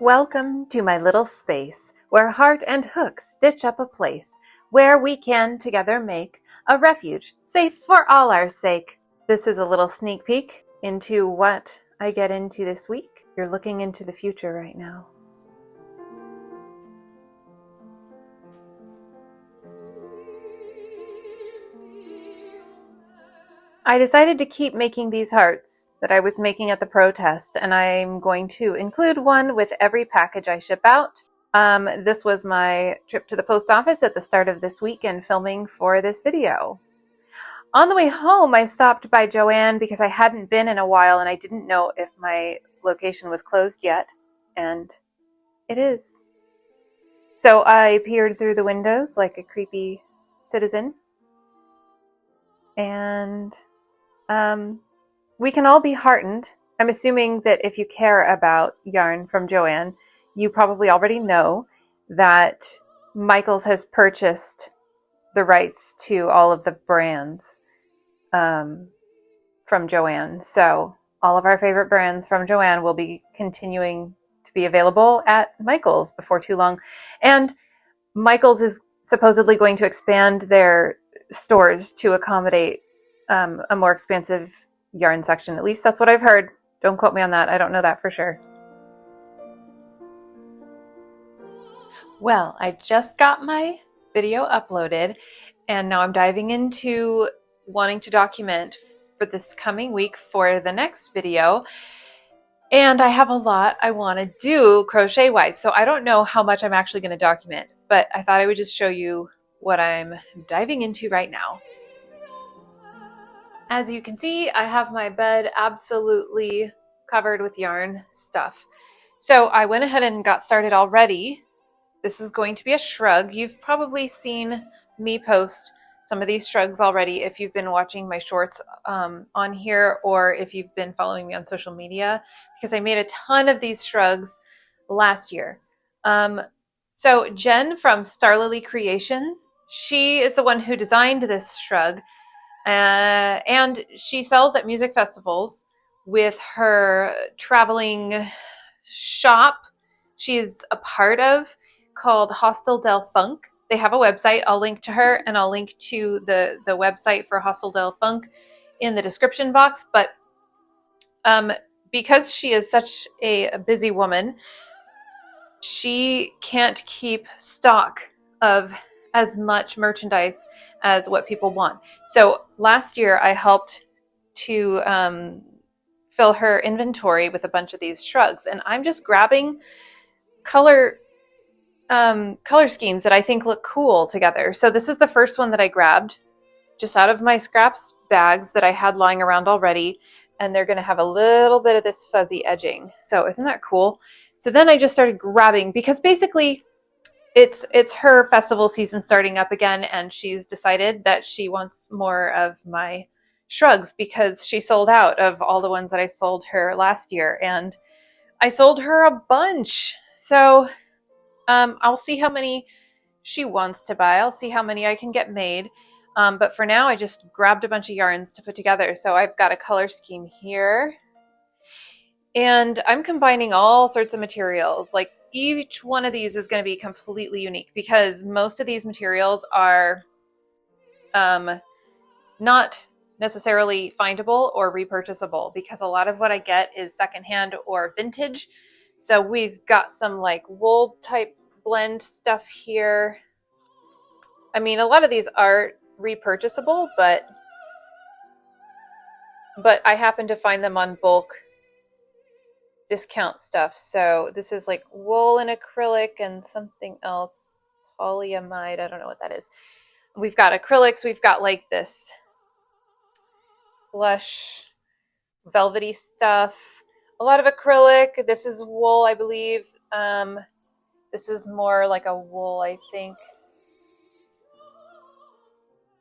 Welcome to my little space, where heart and hook stitch up a place, where we can together make a refuge, safe for all our sake. This is a little sneak peek into what I get into this week. You're looking into the future right now. I decided to keep making these hearts that I was making at the protest, and I'm going to include one with every package I ship out. This was my trip to the post office at the start of this week and filming for this video. On the way home, I stopped by Joann because I hadn't been in a while and I didn't know if my location was closed yet, and it is. So I peered through the windows like a creepy citizen, and we can all be heartened. I'm assuming that if you care about yarn from Joann, you probably already know that Michaels has purchased the rights to all of the brands from Joann. So all of our favorite brands from Joann will be continuing to be available at Michaels before too long. And Michaels is supposedly going to expand their stores to accommodate a more expansive yarn section. At least that's what I've heard. Don't quote me on that. I don't know that for sure. Well, I just got my video uploaded and now I'm diving into wanting to document for this coming week for the next video. And I have a lot I want to do crochet wise. So I don't know how much I'm actually going to document, but I thought I would just show you what I'm diving into right now. As you can see, I have my bed absolutely covered with yarn stuff. So I went ahead and got started already. This is going to be a shrug. You've probably seen me post some of these shrugs already if you've been watching my shorts on here, or if you've been following me on social media, because I made a ton of these shrugs last year. So Jen from Starlily Creations, she is the one who designed this shrug. And she sells at music festivals with her traveling shop she is a part of called Hostel del Funk. They have a website. I'll link to her, and I'll link to the website for Hostel del Funk in the description box. But because she is such a busy woman, she can't keep stock of as much merchandise as what people want. So last year I helped to fill her inventory with a bunch of these shrugs, and I'm just grabbing color schemes that I think look cool together. So this is the first one that I grabbed just out of my scraps bags that I had lying around already, and they're going to have a little bit of this fuzzy edging. So isn't that cool? So then I just started grabbing, because basically it's her festival season starting up again, and she's decided that she wants more of my shrugs because she sold out of all the ones that I sold her last year, and I sold her a bunch. So I'll see how many she wants to buy. I'll see how many I can get made. But for now, I just grabbed a bunch of yarns to put together. So I've got a color scheme here, and I'm combining all sorts of materials. Like, each one of these is going to be completely unique, because most of these materials are not necessarily findable or repurchasable, because a lot of what I get is secondhand or vintage. So we've got some like wool type blend stuff here. I mean, a lot of these are repurchasable, but I happen to find them on bulk discount stuff. So this is like wool and acrylic and something else, polyamide. I don't know what that is. We've got acrylics. We've got like this plush velvety stuff, a lot of acrylic. This is wool, I believe. This is more like a wool, I think.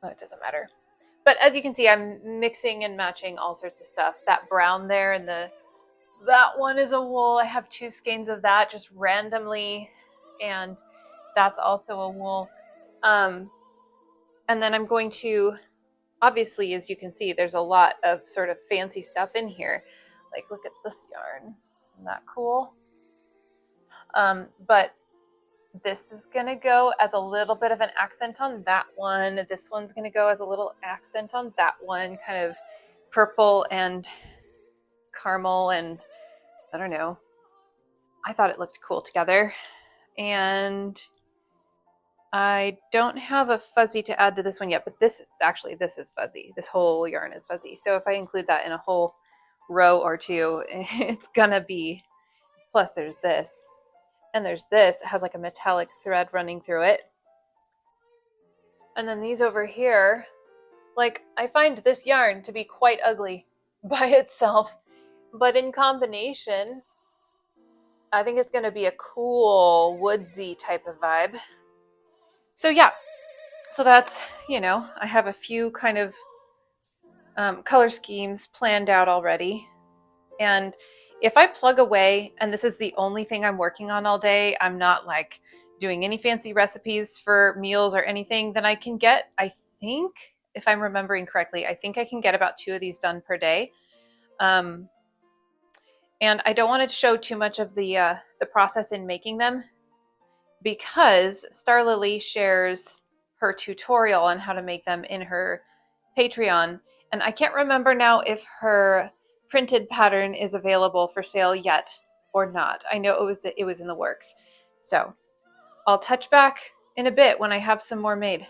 Oh, it doesn't matter. But as you can see, I'm mixing and matching all sorts of stuff. That brown there and that one is a wool. I have 2 skeins of that just randomly, and that's also a wool. And then I'm going to, obviously, as you can see, there's a lot of sort of fancy stuff in here. Like, look at this yarn. Isn't that cool? But this is going to go as a little bit of an accent on that one. This one's going to go as a little accent on that one, kind of purple and caramel, and I don't know. I thought it looked cool together. And I don't have a fuzzy to add to this one yet, but this is fuzzy. This whole yarn is fuzzy. So if I include that in a whole row or two, it's gonna be, plus there's this, and there's this. It has like a metallic thread running through it. And then these over here, like, I find this yarn to be quite ugly by itself, but in combination, I think it's gonna be a cool woodsy type of vibe. So yeah, so that's, I have a few kind of color schemes planned out already. And if I plug away and this is the only thing I'm working on all day, I'm not like doing any fancy recipes for meals or anything, then I can get, I think, if I'm remembering correctly, I think I can get about 2 of these done per day. And I don't want to show too much of the process in making them, because Star Lily shares her tutorial on how to make them in her Patreon. And I can't remember now if her printed pattern is available for sale yet or not. I know it was in the works. So I'll touch back in a bit when I have some more made.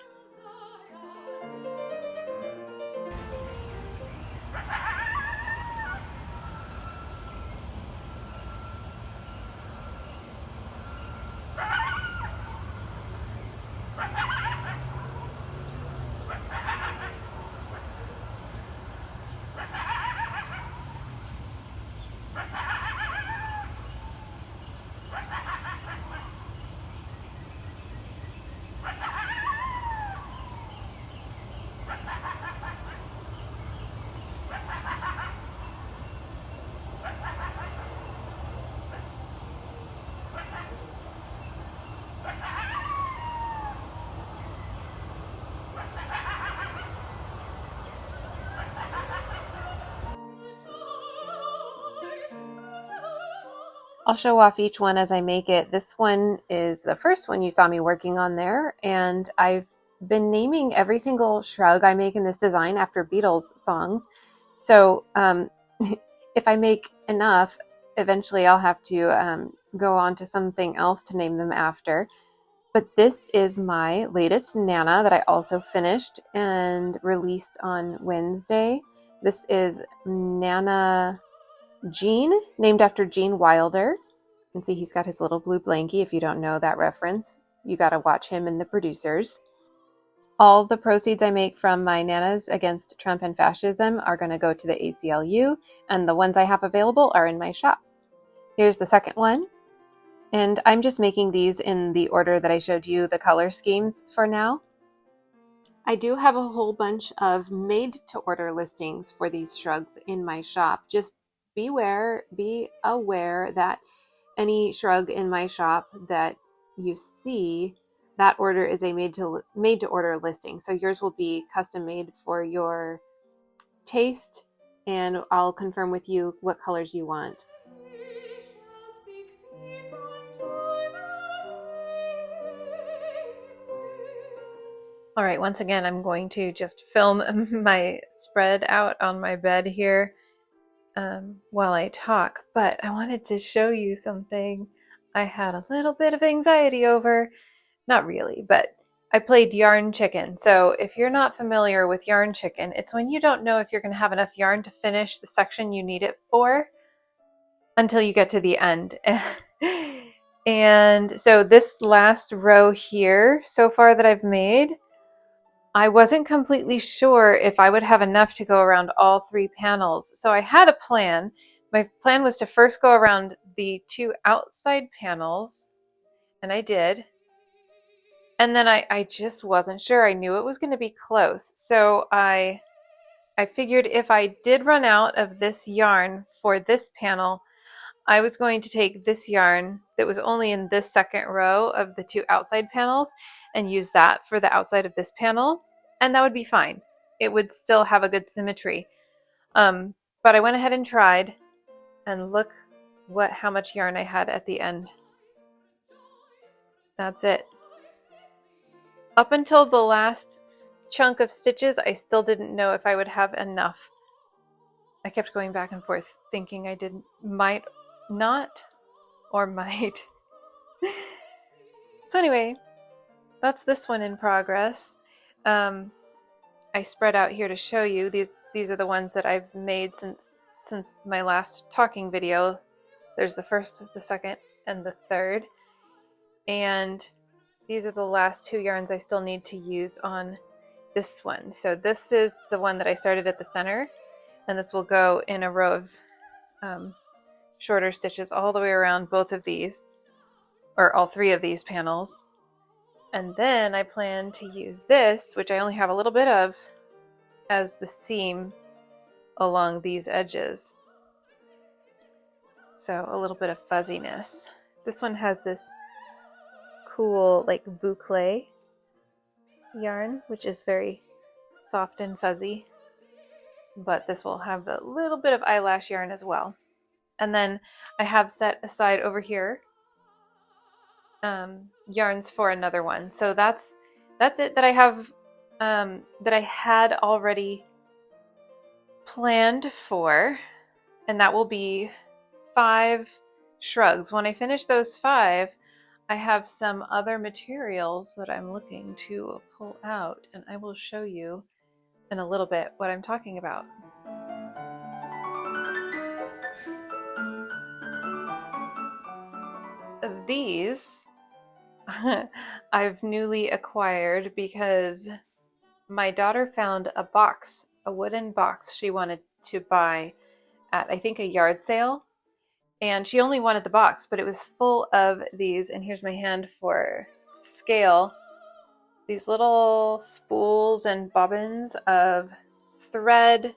I'll show off each one as I make it. This one is the first one you saw me working on there, and I've been naming every single shrug I make in this design after Beatles songs. So if I make enough, eventually I'll have to go on to something else to name them after. But this is my latest Nana that I also finished and released on Wednesday. This is Nana Gene, named after Gene Wilder. You can see he's got his little blue blankie. If you don't know that reference, you got to watch him in The Producers. All the proceeds I make from my Nanas Against Trump and Fascism are going to go to the ACLU, and the ones I have available are in my shop. Here's the second one. And I'm just making these in the order that I showed you the color schemes for now. I do have a whole bunch of made-to-order listings for these shrugs in my shop. Just be aware that any shrug in my shop that you see, that order is a made-to-order listing. So yours will be custom made for your taste, and I'll confirm with you what colors you want. All right, once again, I'm going to just film my spread out on my bed here while I talk, but I wanted to show you something I had a little bit of anxiety over. Not really, but I played yarn chicken. So if you're not familiar with yarn chicken, it's when you don't know if you're going to have enough yarn to finish the section you need it for until you get to the end. And so this last row here so far that I've made, I wasn't completely sure if I would have enough to go around all 3 panels. So I had a plan. My plan was to first go around the 2 outside panels, and I did. And then I just wasn't sure. I knew it was going to be close. So I figured if I did run out of this yarn for this panel, I was going to take this yarn that was only in this second row of the 2 outside panels and use that for the outside of this panel, and that would be fine. It would still have a good symmetry. But I went ahead and tried, and look how much yarn I had at the end. That's it. Up until the last chunk of stitches, I still didn't know if I would have enough. I kept going back and forth thinking I might not or might. So anyway, that's this one in progress. I spread out here to show you. These are the ones that I've made since my last talking video. There's the first, the second, and the third. And these are the last 2 yarns I still need to use on this one. So this is the one that I started at the center, and this will go in a row of shorter stitches all the way around both of these, or all 3 of these panels. And then I plan to use this, which I only have a little bit of, as the seam along these edges. So a little bit of fuzziness. This one has this cool like boucle yarn, which is very soft and fuzzy, but this will have a little bit of eyelash yarn as well. And then I have set aside over here yarns for another one. So that's it that I have that I had already planned for, and that will be 5 shrugs. When I finish those 5, I have some other materials that I'm looking to pull out, and I will show you in a little bit what I'm talking about. These I've newly acquired because my daughter found a box, a wooden box she wanted to buy at, I think, a yard sale. And she only wanted the box, but it was full of these, and here's my hand for scale, these little spools and bobbins of thread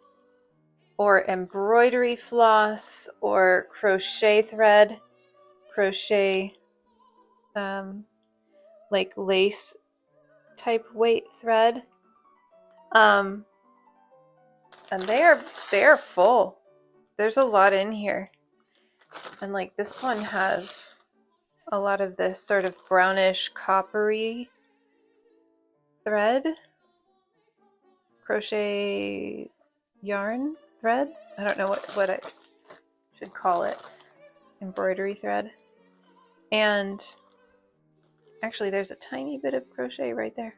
or embroidery floss or crochet thread, crochet like lace type weight thread. And they are full. There's a lot in here. And like this one has a lot of this sort of brownish coppery thread, crochet yarn thread. I don't know what I should call it. Embroidery thread. And actually there's a tiny bit of crochet right there.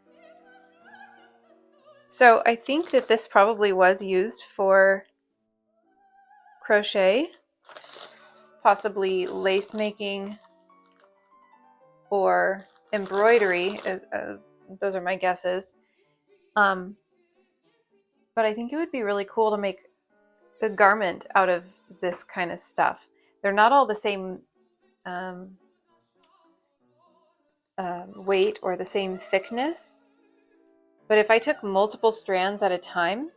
So I think that this probably was used for crochet, possibly lace making or embroidery. Those are my guesses. But I think it would be really cool to make a garment out of this kind of stuff. They're not all the same weight or the same thickness, but if I took multiple strands at a time,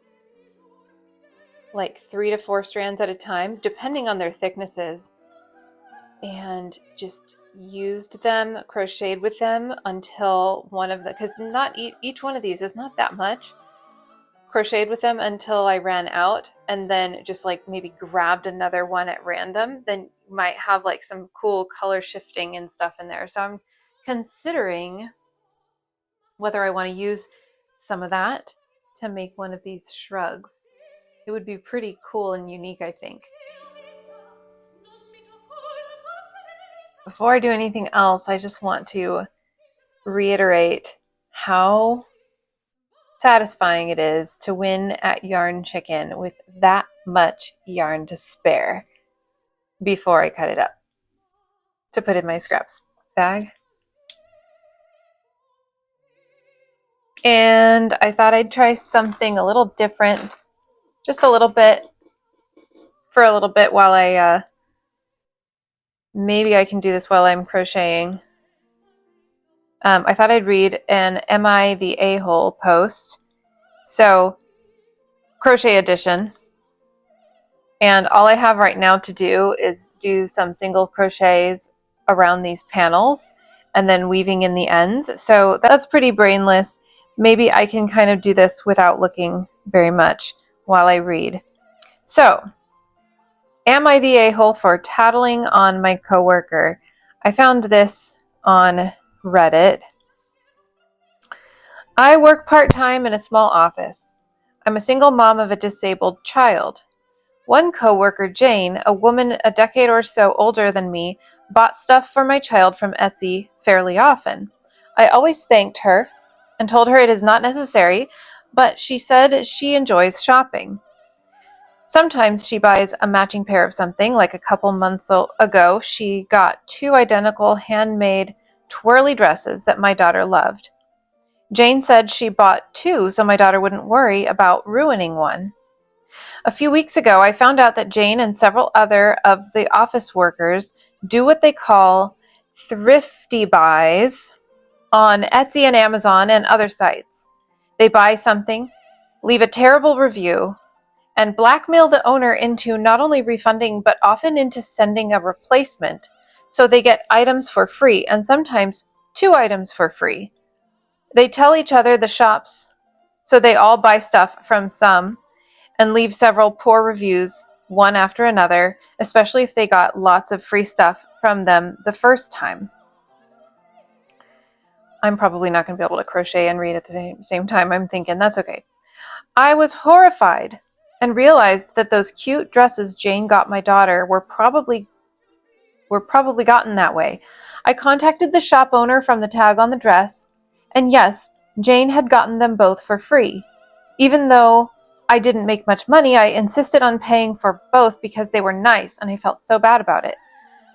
like 3 to 4 strands at a time, depending on their thicknesses, and just used them, crocheted with them until one of the, because not each one of these is not that much, crocheted with them until I ran out, and then just like maybe grabbed another one at random, then you might have like some cool color shifting and stuff in there. So I'm considering whether I want to use some of that to make one of these shrugs. It would be pretty cool and unique, I think. Before I do anything else, I just want to reiterate how satisfying it is to win at Yarn Chicken with that much yarn to spare before I cut it up to put in my scraps bag. And I thought I'd try something a little different, just a little bit, for a little bit while I, maybe I can do this while I'm crocheting. I thought I'd read an Am I the A-hole post. So, crochet edition. And all I have right now to do is do some single crochets around these panels and then weaving in the ends. So that's pretty brainless. Maybe I can kind of do this without looking very much while I read. So, am I the a-hole for tattling on my coworker? I found this on Reddit. I work part-time in a small office. I'm a single mom of a disabled child. One coworker, Jane, a woman a decade or so older than me, bought stuff for my child from Etsy fairly often. I always thanked her and told her it is not necessary, but she said she enjoys shopping. Sometimes she buys a matching pair of something, like a couple months ago, she got 2 identical handmade twirly dresses that my daughter loved. Jane said she bought 2 so my daughter wouldn't worry about ruining one. A few weeks ago, I found out that Jane and several other of the office workers do what they call thrifty buys on Etsy and Amazon and other sites. They buy something, leave a terrible review, and blackmail the owner into not only refunding but often into sending a replacement, so they get items for free and sometimes 2 items for free. They tell each other the shops, so they all buy stuff from some and leave several poor reviews one after another, especially if they got lots of free stuff from them the first time. I'm probably not going to be able to crochet and read at the same time. I'm thinking, that's okay. I was horrified and realized that those cute dresses Jane got my daughter were probably gotten that way. I contacted the shop owner from the tag on the dress, and yes, Jane had gotten them both for free. Even though I didn't make much money, I insisted on paying for both because they were nice, and I felt so bad about it.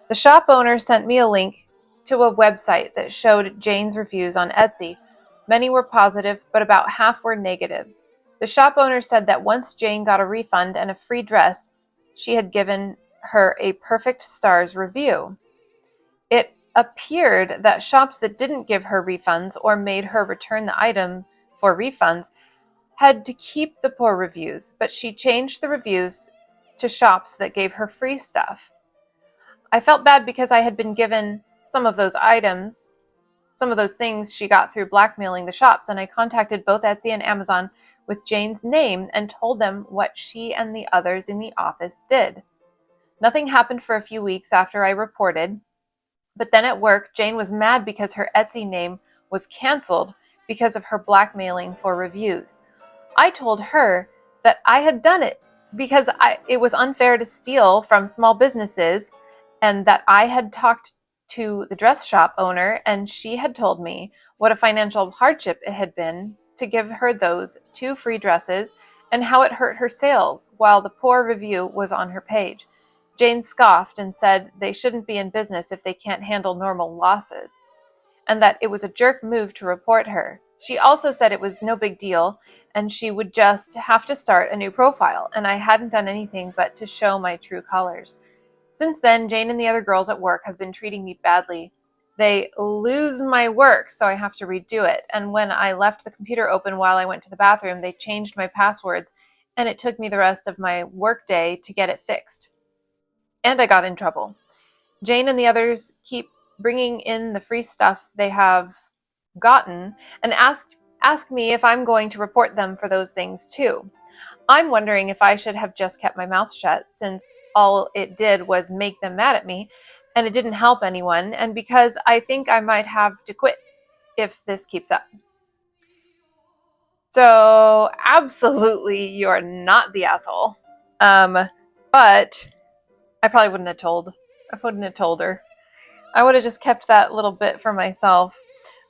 The shop owner sent me a link to a website that showed Jane's reviews on Etsy. Many were positive, but about half were negative. The shop owner said that once Jane got a refund and a free dress, she had given her a perfect stars review. It appeared that shops that didn't give her refunds or made her return the item for refunds had to keep the poor reviews, but she changed the reviews to shops that gave her free stuff. I felt bad because I had been given some of those items, some of those things she got through blackmailing the shops, and I contacted both Etsy and Amazon with Jane's name and told them what she and the others in the office did. Nothing happened for a few weeks after I reported, but then at work, Jane was mad because her Etsy name was canceled because of her blackmailing for reviews. I told her that I had done it because it was unfair to steal from small businesses, and that I had talked to the dress shop owner and she had told me what a financial hardship it had been to give her those 2 free dresses and how it hurt her sales while the poor review was on her page. Jane scoffed and said they shouldn't be in business if they can't handle normal losses, and that it was a jerk move to report her. She also said it was no big deal and she would just have to start a new profile, and I hadn't done anything but to show my true colors. Since then, Jane and the other girls at work have been treating me badly. They lose my work, so I have to redo it. And when I left the computer open while I went to the bathroom, they changed my passwords, and it took me the rest of my work day to get it fixed. And I got in trouble. Jane and the others keep bringing in the free stuff they have gotten and ask me if I'm going to report them for those things too. I'm wondering if I should have just kept my mouth shut, since all it did was make them mad at me and it didn't help anyone, and because I think I might have to quit if this keeps up. So absolutely you're not the asshole. But I probably wouldn't have told her. I would have just kept that little bit for myself.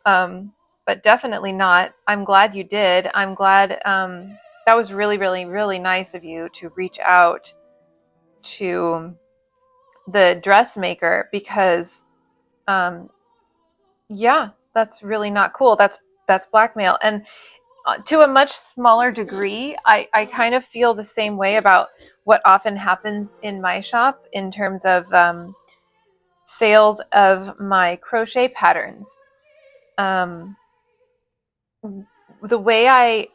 But definitely not. I'm glad you did. I'm glad that was really, really, really nice of you to reach out to the dressmaker, because yeah, that's really not cool. That's blackmail. And to a much smaller degree, I kind of feel the same way about what often happens in my shop in terms of sales of my crochet patterns. The way I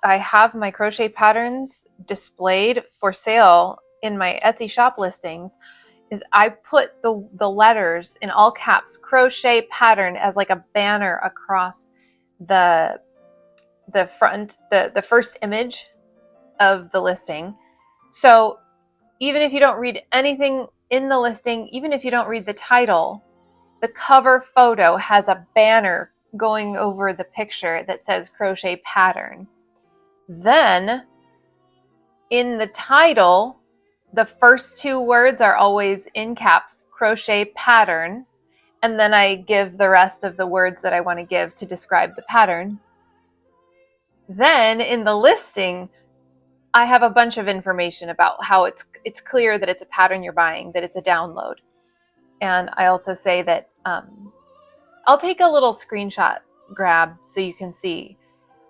have my crochet patterns displayed for sale in my Etsy shop listings is I put the letters in all caps, crochet pattern, as like a banner across the front, the first image of the listing. So even if you don't read anything in the listing, even if you don't read the title, the cover photo has a banner going over the picture that says crochet pattern. Then in the title, the first two words are always in caps, crochet pattern. And then I give the rest of the words that I want to give to describe the pattern. Then in the listing, I have a bunch of information about how it's clear that it's a pattern you're buying, that it's a download. And I also say that I'll take a little screenshot grab so you can see.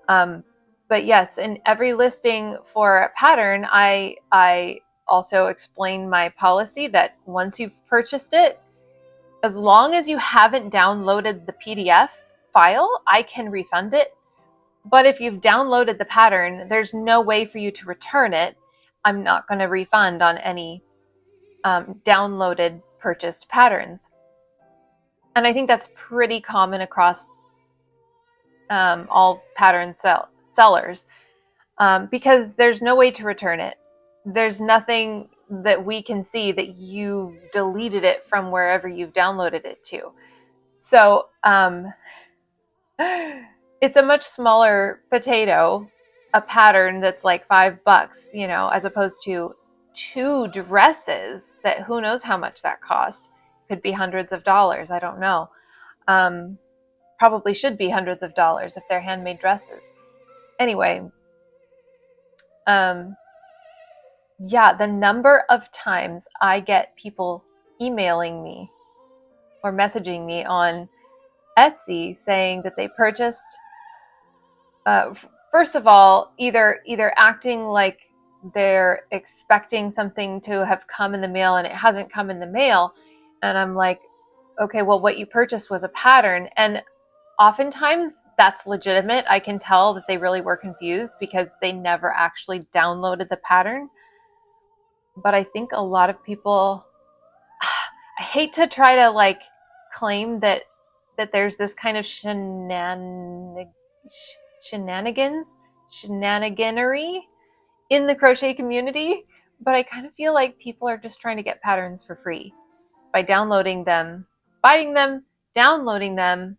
But yes, in every listing for a pattern, I also explain my policy that once you've purchased it, as long as you haven't downloaded the PDF file, I can refund it. But if you've downloaded the pattern, there's no way for you to return it. I'm not going to refund on any downloaded purchased patterns. And I think that's pretty common across all pattern sellers because there's no way to return it. There's nothing that we can see that you've deleted it from wherever you've downloaded it to. So it's a much smaller potato, a pattern that's like $5, you know, as opposed to 2 dresses that who knows how much that cost. Could be hundreds of dollars. I don't know. Probably should be hundreds of dollars if they're handmade dresses. Anyway, yeah, the number of times I get people emailing me or messaging me on Etsy saying that they purchased, first of all, either acting like they're expecting something to have come in the mail and it hasn't come in the mail. And I'm like, okay, well, what you purchased was a pattern. And oftentimes that's legitimate. I can tell that they really were confused because they never actually downloaded the pattern. But I think a lot of people, I hate to try to like claim that there's this kind of shenaniganery in the crochet community, but I kind of feel like people are just trying to get patterns for free by downloading them, buying them, downloading them,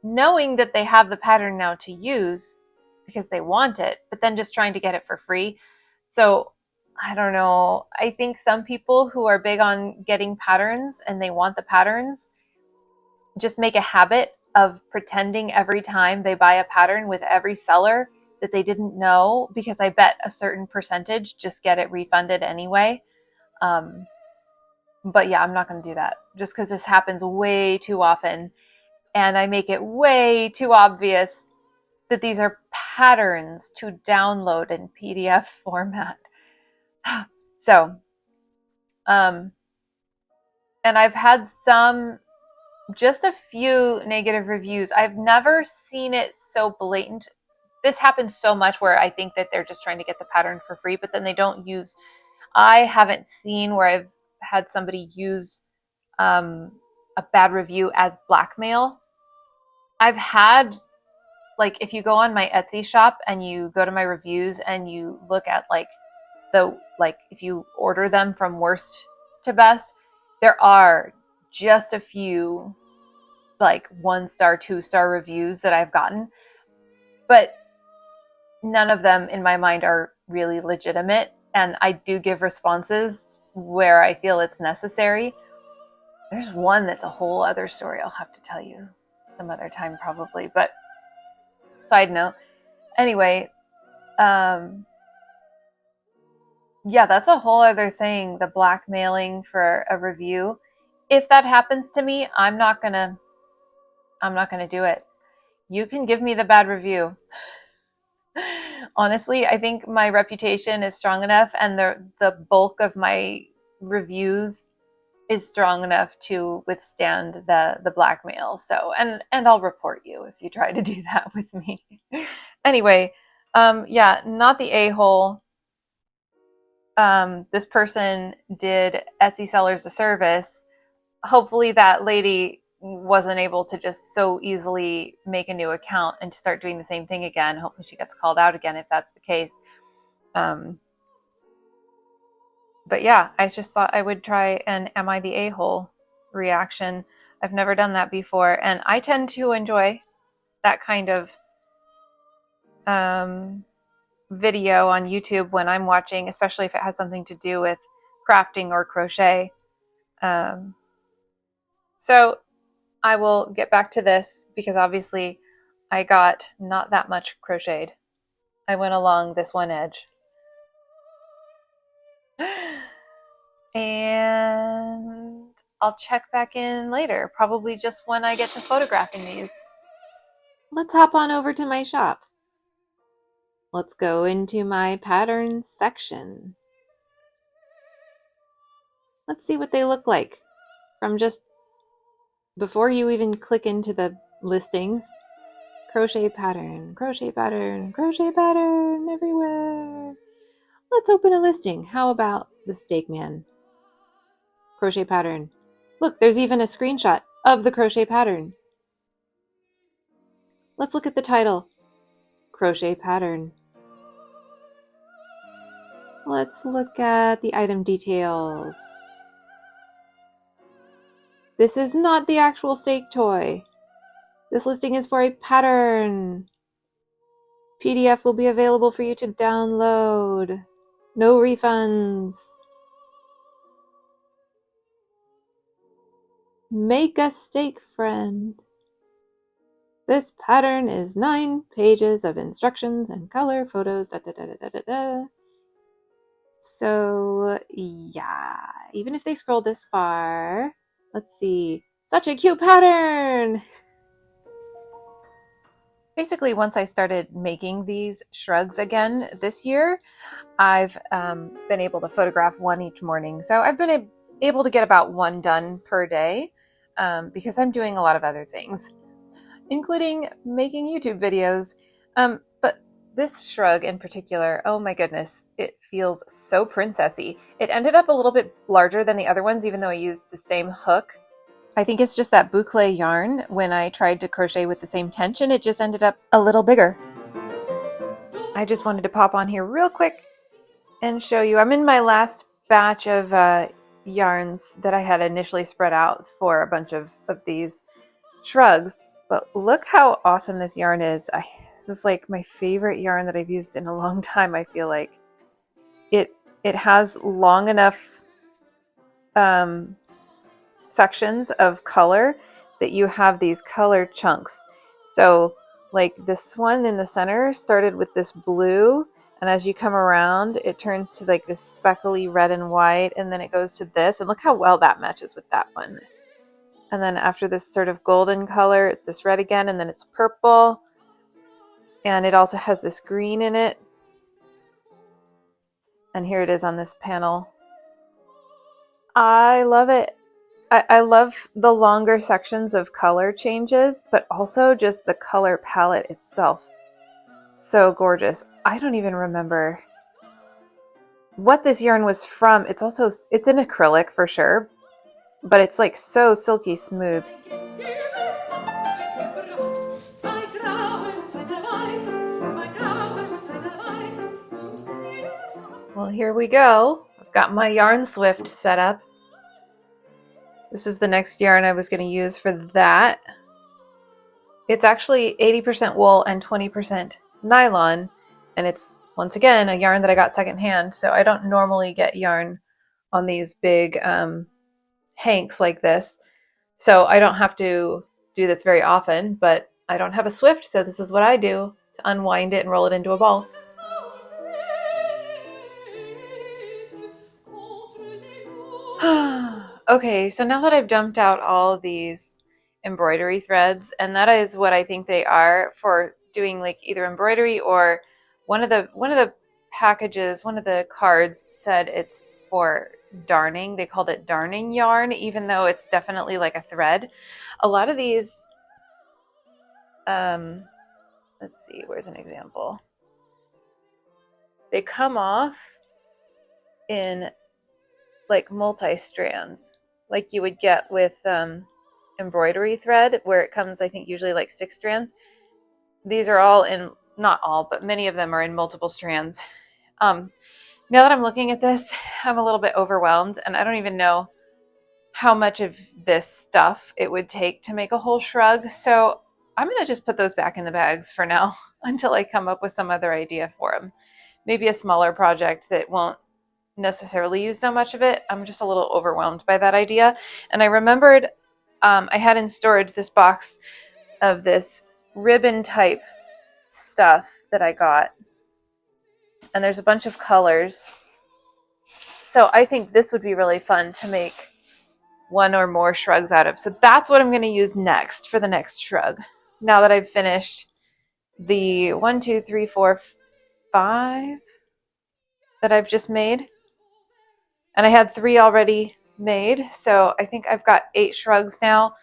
knowing that they have the pattern now to use because they want it, but then just trying to get it for free. So I don't know. I think some people who are big on getting patterns and they want the patterns just make a habit of pretending every time they buy a pattern with every seller that they didn't know, because I bet a certain percentage just get it refunded anyway. But yeah, I'm not going to do that just because this happens way too often. And I make it way too obvious that these are patterns to download in PDF format. So, and I've had just a few negative reviews. I've never seen it so blatant. This happens so much where I think that they're just trying to get the pattern for free, but then they don't use, I haven't seen where I've had somebody use a bad review as blackmail. I've had, like, if you go on my Etsy shop and you go to my reviews and you look at if you order them from worst to best, there are just a few like 1-star, 2-star reviews that I've gotten, but none of them in my mind are really legitimate. And I do give responses where I feel it's necessary. There's one that's a whole other story I'll have to tell you some other time probably, but side note. Anyway, yeah, that's a whole other thing, the blackmailing for a review. If that happens to me, I'm not gonna do it. You can give me the bad review. Honestly, I think my reputation is strong enough and the bulk of my reviews is strong enough to withstand the blackmail. So, and I'll report you if you try to do that with me. Anyway, yeah, not the a-hole. This person did Etsy sellers a service. Hopefully that lady wasn't able to just so easily make a new account and start doing the same thing again. Hopefully she gets called out again if that's the case. But yeah, I just thought I would try an am I the a-hole reaction. I've never done that before, and I tend to enjoy that kind of video on YouTube when I'm watching, especially if it has something to do with crafting or crochet. So I will get back to this because obviously I got not that much crocheted. I went along this one edge. And I'll check back in later, probably just when I get to photographing these. Let's hop on over to my shop. Let's go into my patterns section. Let's see what they look like from just before you even click into the listings. Crochet pattern, crochet pattern, crochet pattern everywhere. Let's open a listing. How about the Steak Man? Crochet pattern. Look, there's even a screenshot of the crochet pattern. Let's look at the title. Crochet pattern. Let's look at the item details. This is not the actual steak toy. This listing is for a pattern. PDF will be available for you to download. No refunds. Make a steak friend. This pattern is 9 pages of instructions and color photos. So yeah, even if they scroll this far, let's see. Such a cute pattern! Basically, once I started making these shrugs again this year, I've been able to photograph one each morning. So I've been able to get about one done per day because I'm doing a lot of other things, including making YouTube videos. But this shrug in particular, oh my goodness, it feels so princessy. It ended up a little bit larger than the other ones, even though I used the same hook. I think it's just that boucle yarn. When I tried to crochet with the same tension, it just ended up a little bigger. I just wanted to pop on here real quick and show you. I'm in my last batch of yarns that I had initially spread out for a bunch of these shrugs. But look how awesome this yarn is. This is like my favorite yarn that I've used in a long time, I feel like. It has long enough sections of color that you have these color chunks. So like this one in the center started with this blue, and as you come around it turns to like this speckly red and white, and then it goes to this, and look how well that matches with that one. And then after this sort of golden color, it's this red again, and then it's purple, and it also has this green in it. And here it is on this panel. I love it. I love the longer sections of color changes, but also just the color palette itself. So gorgeous. I don't even remember what this yarn was from. It's an acrylic for sure, but it's like so silky smooth. Well, here we go. I've got my yarn Swift set up. This is the next yarn I was going to use for that. It's actually 80% wool and 20% nylon, and it's, once again, a yarn that I got secondhand, so I don't normally get yarn on these big hanks like this, so I don't have to do this very often, but I don't have a Swift, so this is what I do to unwind it and roll it into a ball. Okay, so now that I've dumped out all of these embroidery threads, and that is what I think they are for doing like either embroidery, or one of the packages, one of the cards said it's for darning. They called it darning yarn, even though it's definitely like a thread. A lot of these, let's see, where's an example? They come off in like multi-strands, like you would get with embroidery thread, where it comes, I think, usually like 6 strands. These are all in, not all, but many of them are in multiple strands. Now that I'm looking at this, I'm a little bit overwhelmed, and I don't even know how much of this stuff it would take to make a whole shrug. So I'm going to just put those back in the bags for now until I come up with some other idea for them. Maybe a smaller project that won't necessarily use so much of it. I'm just a little overwhelmed by that idea. And I remembered I had in storage this box of this ribbon type stuff that I got. And there's a bunch of colors. So I think this would be really fun to make one or more shrugs out of. So that's what I'm going to use next for the next shrug. Now that I've finished the 1, 2, 3, 4, 5 that I've just made. And I had 3 already made. So I think I've got 8 shrugs now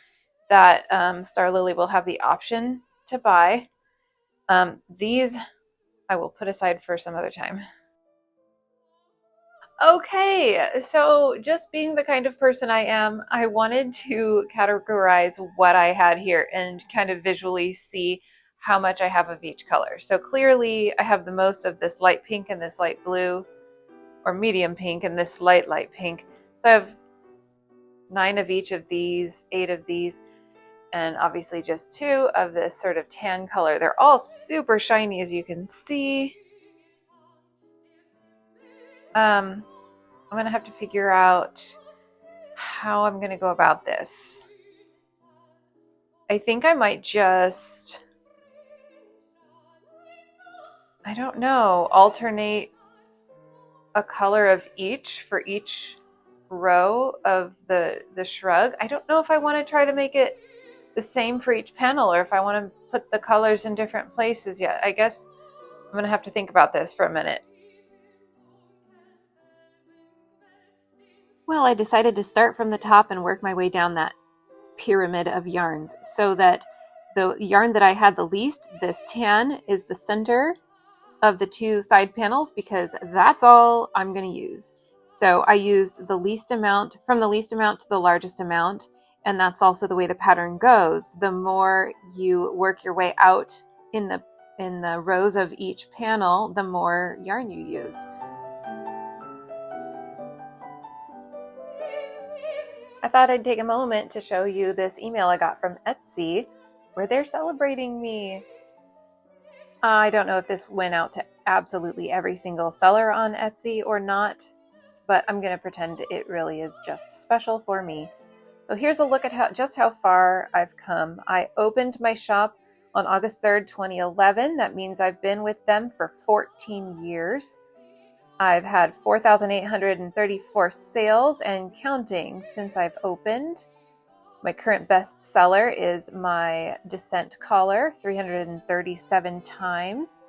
that Star Lily will have the option to buy. These I will put aside for some other time. Okay, so just being the kind of person I am, I wanted to categorize what I had here and kind of visually see how much I have of each color. So clearly I have the most of this light pink and this light blue, or medium pink and this light pink. So I have 9 of each of these, 8 of these, and obviously just 2 of this sort of tan color. They're all super shiny, as you can see. I'm going to have to figure out how I'm going to go about this. I think I might just, I don't know, alternate a color of each for each row of the shrug. I don't know if I want to try to make it the same for each panel or if I want to put the colors in different places yet. I guess I'm going to have to think about this for a minute. Well, I decided to start from the top and work my way down that pyramid of yarns so that the yarn that I had the least, this tan, is the center of the 2 side panels because that's all I'm going to use. So I used the least amount, from the least amount to the largest amount, and that's also the way the pattern goes. The more you work your way out in the rows of each panel, the more yarn you use. I thought I'd take a moment to show you this email I got from Etsy where they're celebrating me. I don't know if this went out to absolutely every single seller on Etsy or not, but I'm going to pretend it really is just special for me. So here's a look at just how far I've come. I opened my shop on August 3rd, 2011. That means I've been with them for 14 years. I've had 4,834 sales and counting since I've opened. My current best seller is my Descent collar, 337 times.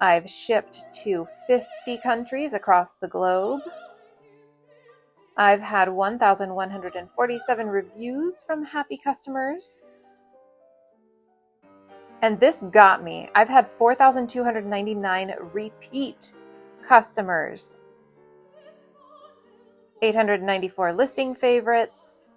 I've shipped to 50 countries across the globe. I've had 1,147 reviews from happy customers. And this got me. I've had 4,299 repeat customers. 894 listing favorites.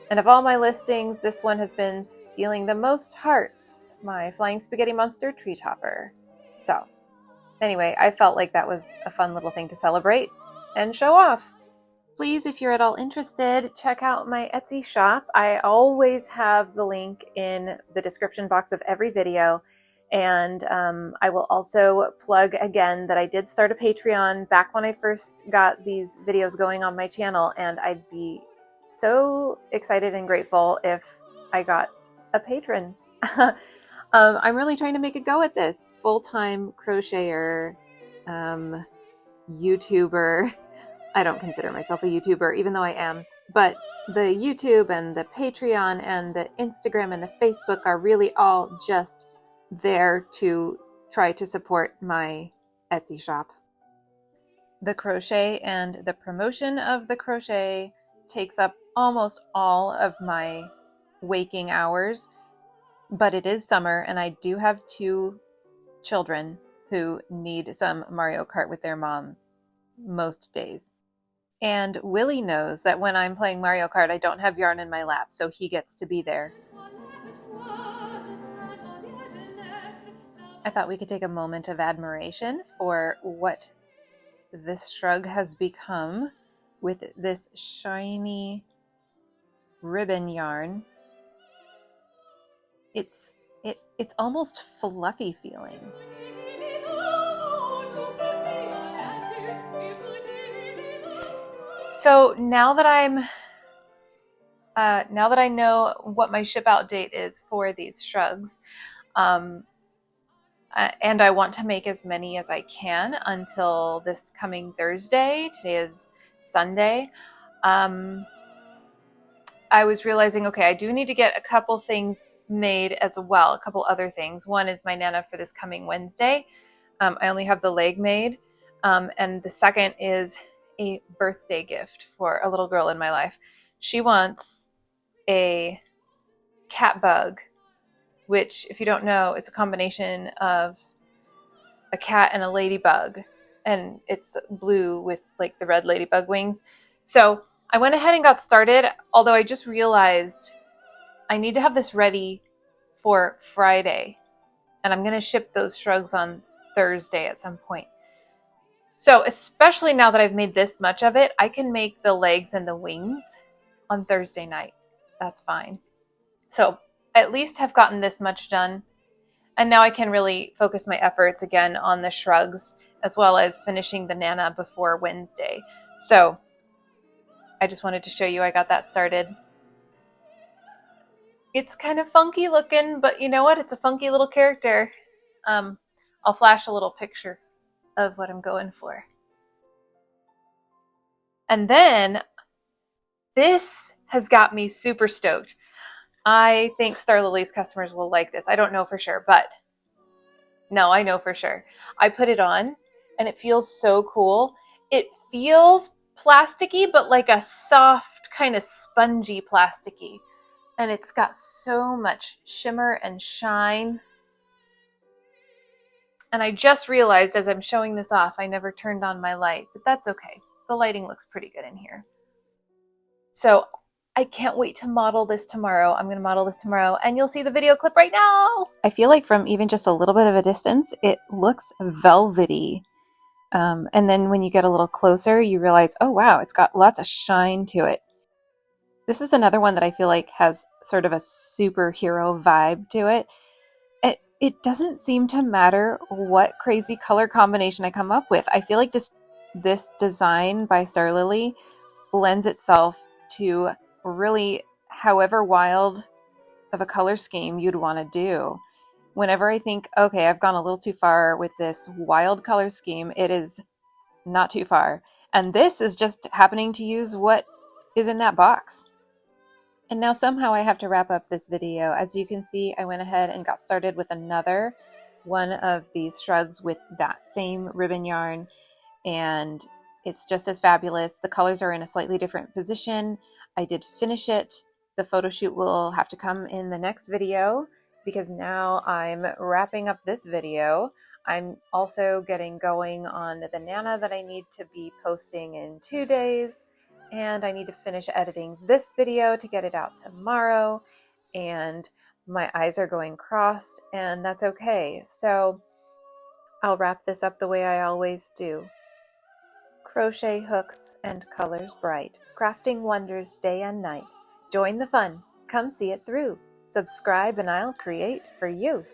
And of all my listings, this one has been stealing the most hearts, my Flying Spaghetti Monster tree topper. So anyway, I felt like that was a fun little thing to celebrate and show off. Please, if you're at all interested, check out my Etsy shop. I always have the link in the description box of every video. And I will also plug again that I did start a Patreon back when I first got these videos going on my channel, and I'd be so excited and grateful if I got a patron. I'm really trying to make a go at this. Full-time crocheter, YouTuber. I don't consider myself a YouTuber, even though I am. But the YouTube and the Patreon and the Instagram and the Facebook are really all just there to try to support my Etsy shop. The crochet and the promotion of the crochet takes up almost all of my waking hours, but it is summer and I do have 2 children who need some Mario Kart with their mom most days. And Willie knows that when I'm playing Mario Kart, I don't have yarn in my lap, so he gets to be there. I thought we could take a moment of admiration for what this shrug has become. with this shiny ribbon yarn. It's almost fluffy feeling. So now that I know what my ship out date is for these shrugs, and I want to make as many as I can until this coming Thursday. Today is Sunday. I was realizing, okay, I do need to get a couple things made as well, a couple other things. One is my Nana for this coming Wednesday. I only have the leg made. And the second is a birthday gift for a little girl in my life. She wants a cat bug, which, if you don't know, it's a combination of a cat and a ladybug, and it's blue with like the red ladybug wings. So I went ahead and got started, although I just realized I need to have this ready for Friday, and I'm going to ship those shrugs on Thursday at some point. So especially now that I've made this much of it, I can make the legs and the wings on Thursday night. That's fine. So at least have gotten this much done. And now I can really focus my efforts again on the shrugs, as well as finishing the Nana before Wednesday. So I just wanted to show you I got that started. It's kind of funky looking, but you know what? It's a funky little character. I'll flash a little picture of what I'm going for. And then this has got me super stoked. I think Star Lily's customers will like this. I don't know for sure, but no, I know for sure. I put it on and it feels so cool. It feels plasticky, but like a soft, kind of spongy plasticky. And it's got so much shimmer and shine. And I just realized as I'm showing this off, I never turned on my light, but that's okay. The lighting looks pretty good in here. So I can't wait to model this tomorrow. I'm going to model this tomorrow and you'll see the video clip right now. I feel like from even just a little bit of a distance, it looks velvety. And then when you get a little closer, you realize, oh wow, it's got lots of shine to it. This is another one that I feel like has sort of a superhero vibe to it. It doesn't seem to matter what crazy color combination I come up with. I feel like this design by Star Lily lends itself to really however wild of a color scheme you'd want to do. Whenever I think, okay, I've gone a little too far with this wild color scheme, it is not too far. And this is just happening to use what is in that box. And now somehow I have to wrap up this video. As you can see, I went ahead and got started with another one of these shrugs with that same ribbon yarn, and it's just as fabulous. The colors are in a slightly different position. I did finish it. The photo shoot will have to come in the next video because now I'm wrapping up this video. I'm also getting going on the Nana that I need to be posting in 2 days. And I need to finish editing this video to get it out tomorrow. And my eyes are going crossed, and that's okay. So I'll wrap this up the way I always do. Crochet hooks and colors bright, crafting wonders day and night. Join the fun, come see it through. Subscribe and I'll create for you.